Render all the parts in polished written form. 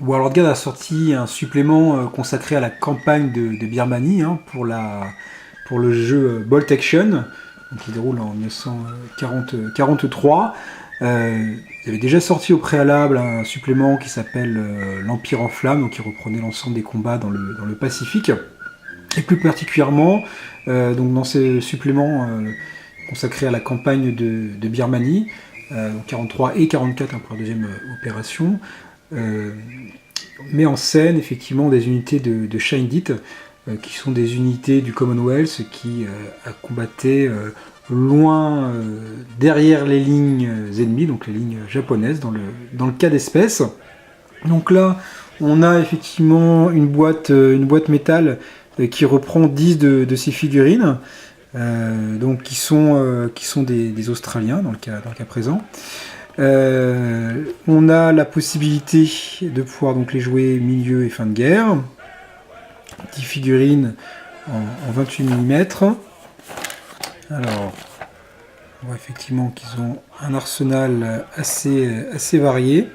WarlordGuard a sorti un supplément consacré à la campagne de Birmanie hein, pour le jeu Bolt Action, qui déroule en 1943. Il avait déjà sorti au préalable un supplément qui s'appelle l'Empire en flammes, donc qui reprenait l'ensemble des combats dans le Pacifique. Et plus particulièrement, donc dans ce supplément consacré à la campagne de Birmanie, 43 et 44 hein, pour la deuxième opération, met en scène effectivement des unités de Shandit, qui sont des unités du Commonwealth qui combattaient loin derrière les lignes ennemies, donc les lignes japonaises dans le cas d'espèce. Donc là, on a effectivement une boîte métal qui reprend 10 de ces figurines, donc qui sont des Australiens dans le cas présent. On a la possibilité de pouvoir donc les jouer milieu et fin de guerre. 10 figurines en 28 mm. Alors, on voit effectivement qu'ils ont un arsenal assez varié.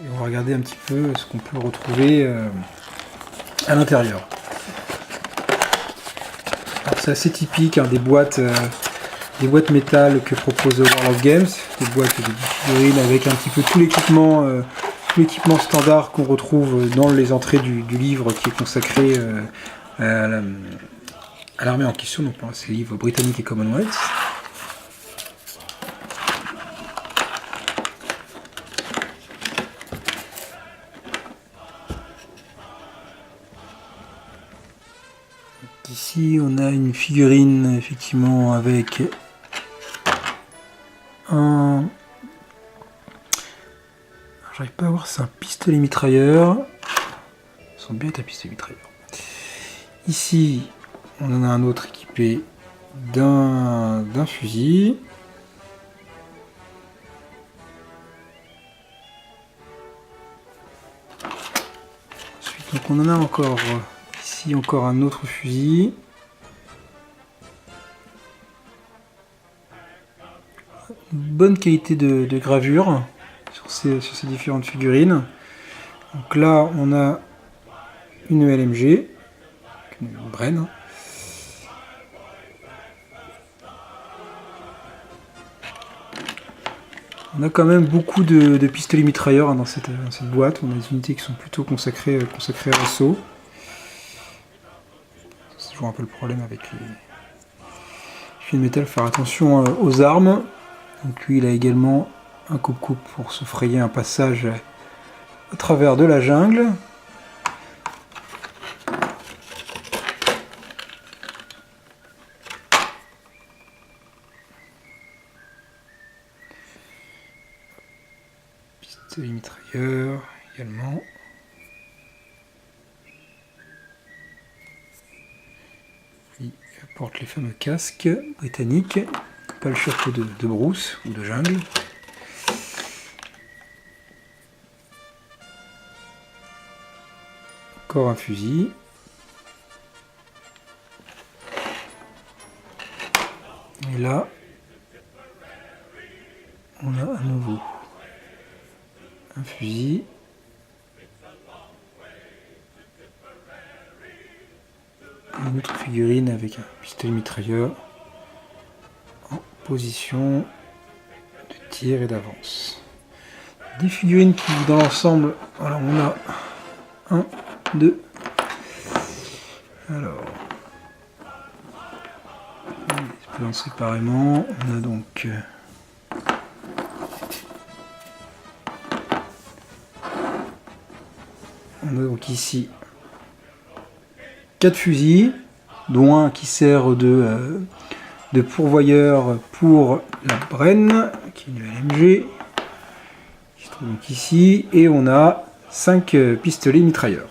Et on va regarder un petit peu ce qu'on peut retrouver à l'intérieur. Alors c'est assez typique hein, des boîtes métal que propose World of Games, des boîtes de figurines avec un petit peu tout l'équipement standard qu'on retrouve dans les entrées du livre qui est consacré à l'armée en question, donc c'est le livre britannique et Commonwealth. Ici on a une figurine effectivement avec un... J'arrive pas à voir, c'est un pistolet mitrailleur. Ils sont bêtes à pistolet mitrailleur. Ici on en a un autre équipé d'un fusil. Ensuite donc on en a encore ici encore un autre fusil. Une bonne qualité de gravure sur ces différentes figurines. Donc là on a une LMG, une Bren. On a quand même beaucoup de pistolets mitrailleurs hein, dans cette boîte. On a des unités qui sont plutôt consacrées à l'assaut. C'est toujours un peu le problème avec les fils de métal, faire attention aux armes. Donc lui il a également un coupe-coupe pour se frayer un passage à travers de la jungle. Pistolet mitrailleur également. Il porte les fameux casques britanniques, pas le chapeau de brousse ou de jungle. Encore un fusil. Et là, on a à nouveau un fusil. Une autre figurine avec un pistolet mitrailleur en position de tir et d'avance. Des figurines qui, dans l'ensemble, alors on a 1, 2. Alors, on les présente séparément. On a donc ici 4 fusils, dont un qui sert de pourvoyeur pour la Bren, qui est une LMG, qui se trouve donc ici, et on a 5 pistolets mitrailleurs.